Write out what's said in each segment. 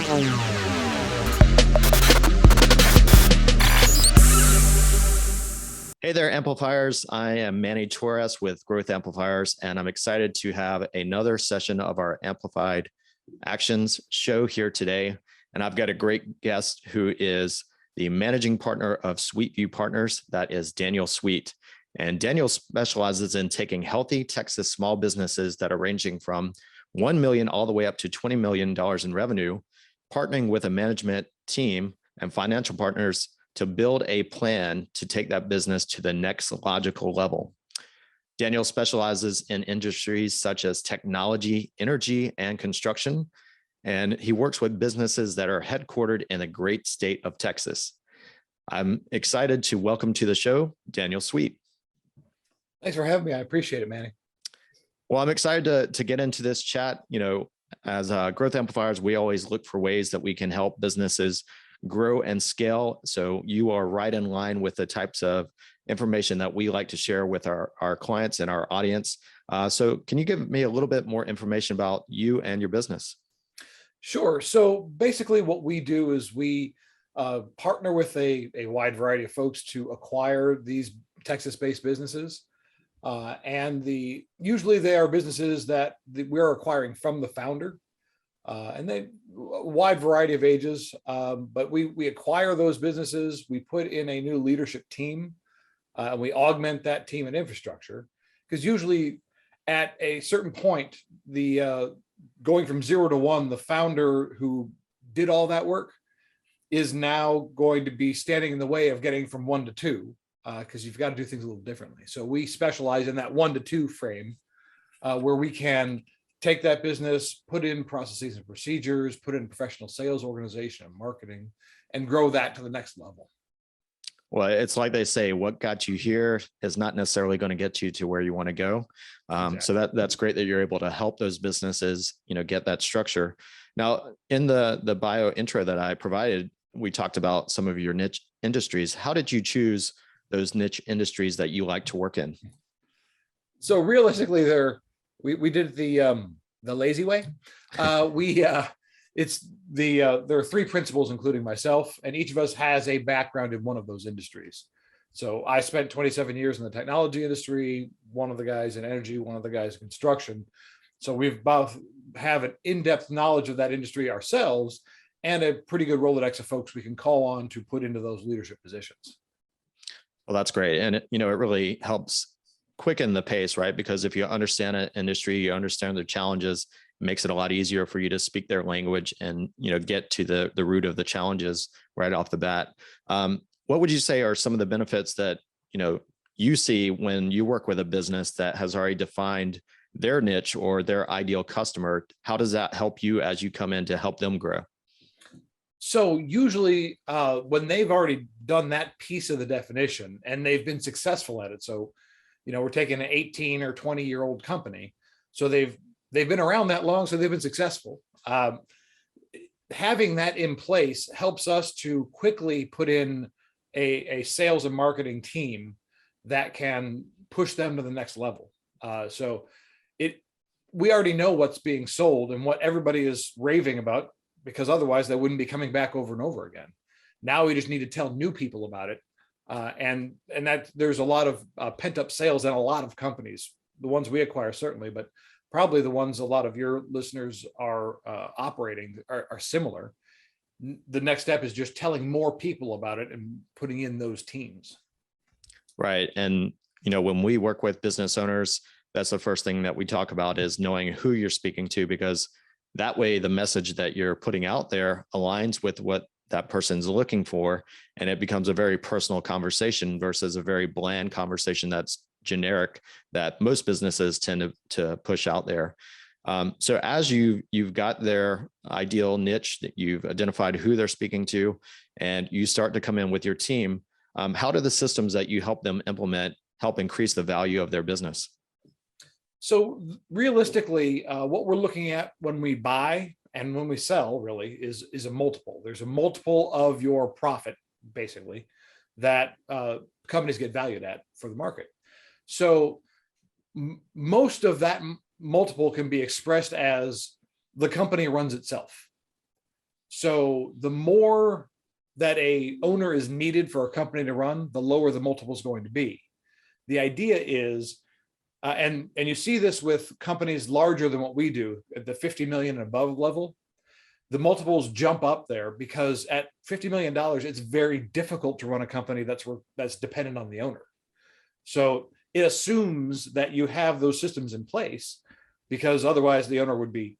Hey there, Amplifiers. I am Manny Torres with Growth Amplifiers, and I'm excited to have another session of our Amplified Actions show here today. And I've got a great guest who is the managing partner of Sweetview Partners. That is Daniel Sweet. And Daniel specializes in taking healthy Texas small businesses that are ranging from $1 million all the way up to $20 million in revenue, partnering with a management team and financial partners to build a plan to take that business to the next logical level. Daniel specializes in industries such as technology, energy, and construction, and he works with businesses that are headquartered in the great state of Texas. I'm excited to welcome to the show, Daniel Sweet. Thanks for having me. I appreciate it, Manny. Well, I'm excited to get into this chat. You know, as Growth Amplifiers, we always look for ways that we can help businesses grow and scale. So you are right in line with the types of information that we like to share with our clients and our audience. So can you give me a little bit more information about you and your business? Sure. So basically what we do is we partner with a wide variety of folks to acquire these Texas-based businesses. Usually they are businesses that we're acquiring from the founder. And they a wide variety of ages, but we acquire those businesses, we put in a new leadership team, and we augment that team and infrastructure, because usually at a certain point, the going from 0 to 1, the founder who did all that work is now going to be standing in the way of getting from 1 to 2, because you've got to do things a little differently. So we specialize in that 1 to 2 frame, where we can take that business, put in processes and procedures, put in professional sales organization and marketing, and grow that to the next level. Well, it's like they say, what got you here is not necessarily going to get you to where you want to go. Exactly. So that's great that you're able to help those businesses, get that structure. Now, in the bio intro that I provided, we talked about some of your niche industries. How did you choose those niche industries that you like to work in? So realistically, we did the lazy way. There are 3 principals, including myself, and each of us has a background in one of those industries. So I spent 27 years in the technology industry, one of the guys in energy, one of the guys in construction. So we've both have an in-depth knowledge of that industry ourselves and a pretty good Rolodex of folks we can call on to put into those leadership positions. Well, that's great. And it really helps quicken the pace, right? Because if you understand an industry, you understand their challenges, it makes it a lot easier for you to speak their language and, get to the root of the challenges right off the bat. What would you say are some of the benefits that, you see when you work with a business that has already defined their niche or their ideal customer? How does that help you as you come in to help them grow? So usually when they've already done that piece of the definition and they've been successful at it. So we're taking an 18 or 20-year-old company. So they've been around that long, so they've been successful. Having that in place helps us to quickly put in a sales and marketing team that can push them to the next level. We already know what's being sold and what everybody is raving about, because otherwise they wouldn't be coming back over and over again. Now we just need to tell new people about it. And that there's a lot of pent-up sales in a lot of companies, the ones we acquire certainly, but probably the ones a lot of your listeners are operating are similar. The next step is just telling more people about it and putting in those teams. Right. And, when we work with business owners, that's the first thing that we talk about is knowing who you're speaking to, because that way the message that you're putting out there aligns with what that person's looking for, and it becomes a very personal conversation versus a very bland conversation that's generic that most businesses tend to push out there. So as you've got their ideal niche, that you've identified who they're speaking to, and you start to come in with your team, how do the systems that you help them implement help increase the value of their business? So realistically, what we're looking at when we buy and when we sell really is a multiple. There's a multiple of your profit, basically, that companies get valued at for the market. So most of that multiple can be expressed as the company runs itself. So the more that a owner is needed for a company to run, the lower the multiple is going to be. The idea is, and you see this with companies larger than what we do at the 50 million and above level, the multiples jump up there because at $50 million, it's very difficult to run a company that's dependent on the owner. So it assumes that you have those systems in place, because otherwise the owner would be,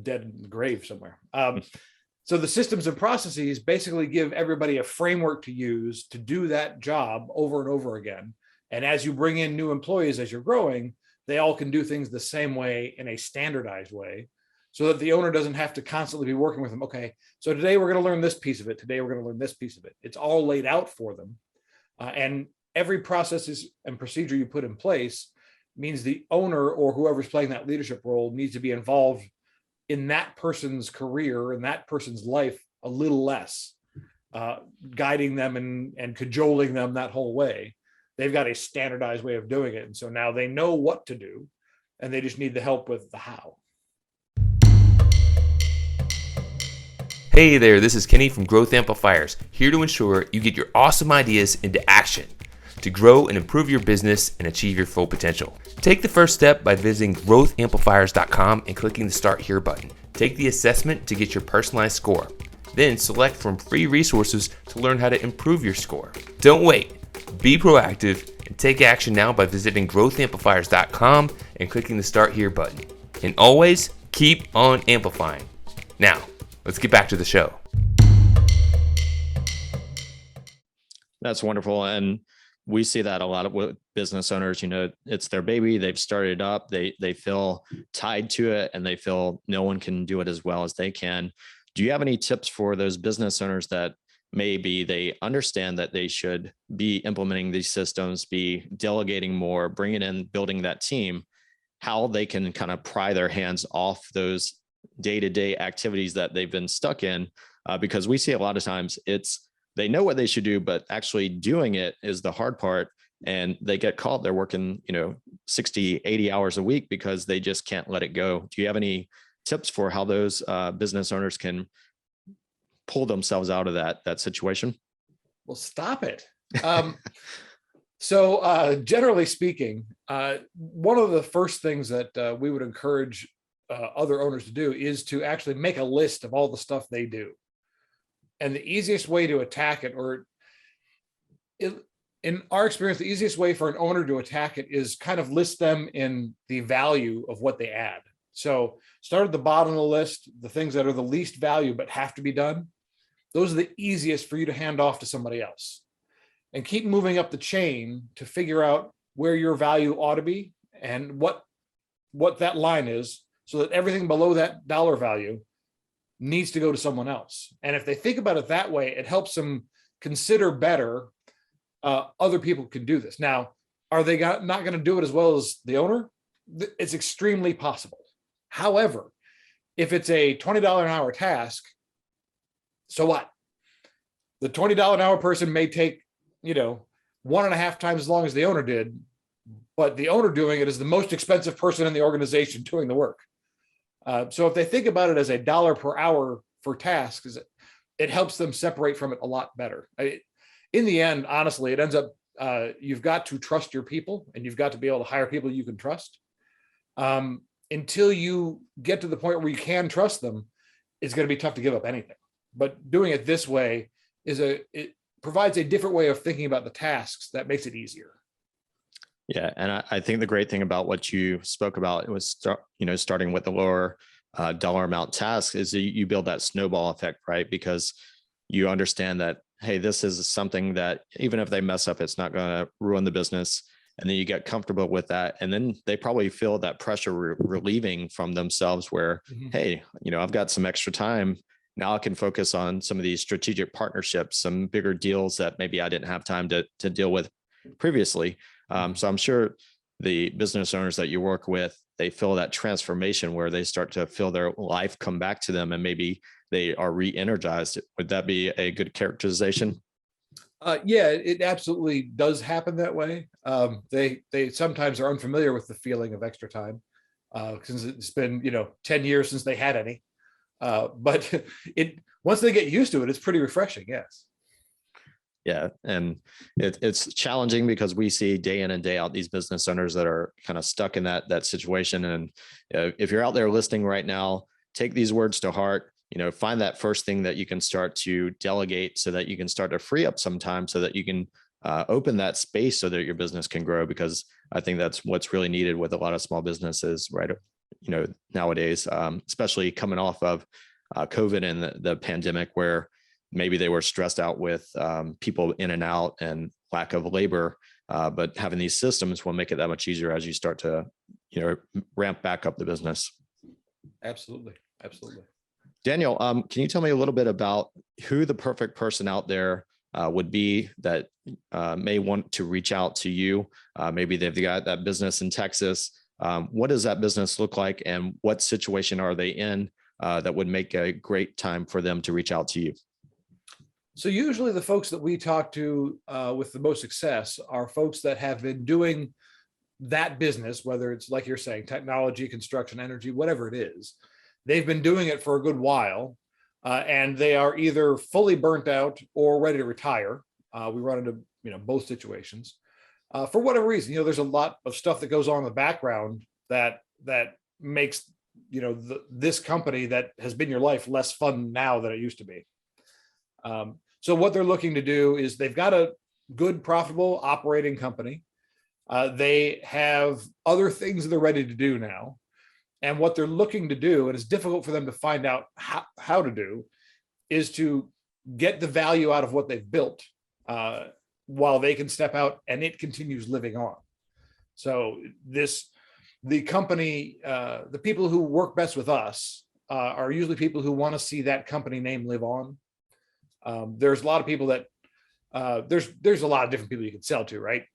dead in the grave somewhere. So the systems and processes basically give everybody a framework to use to do that job over and over again. And as you bring in new employees, as you're growing, they all can do things the same way in a standardized way, so that the owner doesn't have to constantly be working with them. Okay, so today we're going to learn this piece of it. Today we're going to learn this piece of it. It's all laid out for them. And every process and procedure you put in place means the owner or whoever's playing that leadership role needs to be involved in that person's career and that person's life a little less, guiding them and cajoling them that whole way. They've got a standardized way of doing it. And so now they know what to do, and they just need the help with the how. Hey there, this is Kenny from Growth Amplifiers, here to ensure you get your awesome ideas into action to grow and improve your business and achieve your full potential. Take the first step by visiting growthamplifiers.com and clicking the Start Here button. Take the assessment to get your personalized score. Then select from free resources to learn how to improve your score. Don't wait. Be proactive and take action now by visiting growthamplifiers.com and clicking the Start Here button. And always keep on amplifying. Now, let's get back to the show. That's wonderful. And we see that a lot with business owners. It's their baby. They've started up. They feel tied to it, and they feel no one can do it as well as they can. Do you have any tips for those business owners that maybe they understand that they should be implementing these systems, be delegating more, bringing in, building that team, how they can kind of pry their hands off those day-to-day activities that they've been stuck in? Because we see a lot of times they know what they should do, but actually doing it is the hard part. And they get caught. They're working, 60, 80 hours a week because they just can't let it go. Do you have any tips for how those business owners can pull themselves out of that situation? Well, stop it. So generally speaking, one of the first things that we would encourage other owners to do is to actually make a list of all the stuff they do. And the easiest way to attack it, in our experience, the easiest way for an owner to attack it is kind of list them in the value of what they add. So start at the bottom of the list, the things that are the least value but have to be done. Those are the easiest for you to hand off to somebody else. And keep moving up the chain to figure out where your value ought to be and what that line is, so that everything below that dollar value needs to go to someone else. And if they think about it that way, it helps them consider better other people can do this. Now, are they not going to do it as well as the owner? It's extremely possible. However, if it's a $20 an hour task, so what? The $20 an hour person may take, 1.5 times as long as the owner did, but the owner doing it is the most expensive person in the organization doing the work. So if they think about it as $1 per hour for tasks, it helps them separate from it a lot better. In the end, honestly, it ends up, you've got to trust your people, and you've got to be able to hire people you can trust. Until you get to the point where you can trust them, it's going to be tough to give up anything. But doing it this way it provides a different way of thinking about the tasks that makes it easier. Yeah. And I think the great thing about what you spoke about, it was starting with the lower dollar amount tasks, is you build that snowball effect, right? Because you understand that, hey, this is something that even if they mess up, it's not going to ruin the business. And then you get comfortable with that. And then they probably feel that pressure relieving from themselves where, hey, I've got some extra time. Now I can focus on some of these strategic partnerships, some bigger deals that maybe I didn't have time to deal with previously. So I'm sure the business owners that you work with, they feel that transformation where they start to feel their life come back to them, and maybe they are re-energized. Would that be a good characterization? Yeah, it absolutely does happen that way. They sometimes are unfamiliar with the feeling of extra time, since it's been 10 years since they had any. But once they get used to it, it's pretty refreshing. Yes. Yeah. And it's challenging because we see day in and day out these business owners that are kind of stuck in that situation. And if you're out there listening right now, take these words to heart. Find that first thing that you can start to delegate so that you can start to free up some time so that you can open that space so that your business can grow, because I think that's what's really needed with a lot of small businesses, right? Nowadays, especially coming off of COVID and the pandemic, where maybe they were stressed out with people in and out and lack of labor, but having these systems will make it that much easier as you start to, ramp back up the business. Absolutely. Absolutely. Daniel, can you tell me a little bit about who the perfect person out there would be that may want to reach out to you? Maybe they've got that business in Texas. What does that business look like, and what situation are they in that would make a great time for them to reach out to you? So usually the folks that we talk to with the most success are folks that have been doing that business, whether it's like you're saying, technology, construction, energy, whatever it is. They've been doing it for a good while, and they are either fully burnt out or ready to retire. We run into both situations. For whatever reason, there's a lot of stuff that goes on in the background that makes this company that has been your life less fun now than it used to be. So what they're looking to do is they've got a good, profitable operating company. They have other things that they're ready to do now. And what they're looking to do, and it's difficult for them to find out how to do, is to get the value out of what they've built while they can step out and it continues living on. So the company, the people who work best with us are usually people who want to see that company name live on. There's a lot of people that there's a lot of different people you can sell to, right?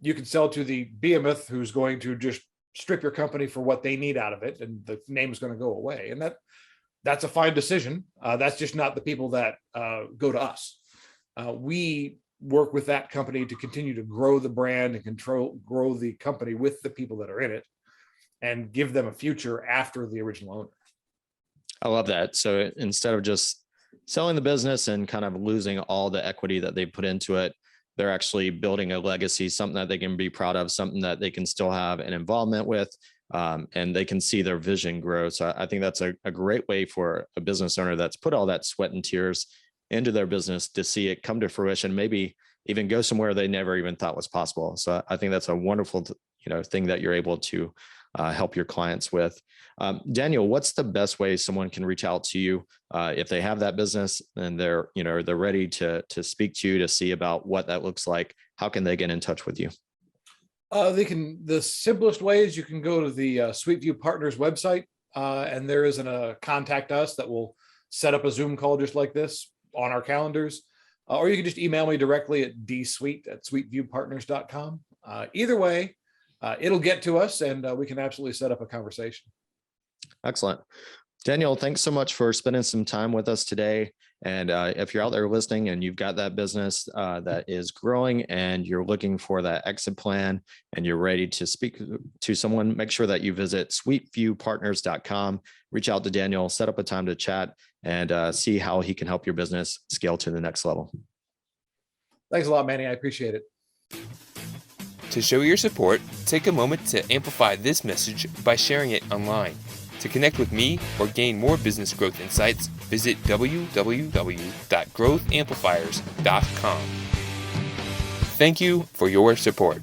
You can sell to the behemoth who's going to just strip your company for what they need out of it, and the name is going to go away. And that's a fine decision. That's just not the people that go to us. We work with that company to continue to grow the brand and grow the company with the people that are in it, and give them a future after the original owner. I love that. So instead of just selling the business and kind of losing all the equity that they put into it, they're actually building a legacy, something that they can be proud of, something that they can still have an involvement with, and they can see their vision grow. So I think that's a great way for a business owner that's put all that sweat and tears into their business to see it come to fruition, maybe even go somewhere they never even thought was possible. So I think that's a wonderful, thing that you're able to help your clients with. Daniel, what's the best way someone can reach out to you if they have that business and they're ready to speak to you to see about what that looks like? How can they get in touch with you? The simplest way is you can go to the Sweetview Partners website, and there is a contact us that will set up a Zoom call just like this on our calendars. Or you can just email me directly at dsweet@sweetviewpartners.com. Either way, it'll get to us, and we can absolutely set up a conversation. Excellent. Daniel, thanks so much for spending some time with us today. And if you're out there listening and you've got that business that is growing and you're looking for that exit plan and you're ready to speak to someone, make sure that you visit sweetviewpartners.com, reach out to Daniel, set up a time to chat, and see how he can help your business scale to the next level. Thanks a lot, Manny. I appreciate it. To show your support, take a moment to amplify this message by sharing it online. To connect with me or gain more business growth insights, visit www.growthamplifiers.com. Thank you for your support.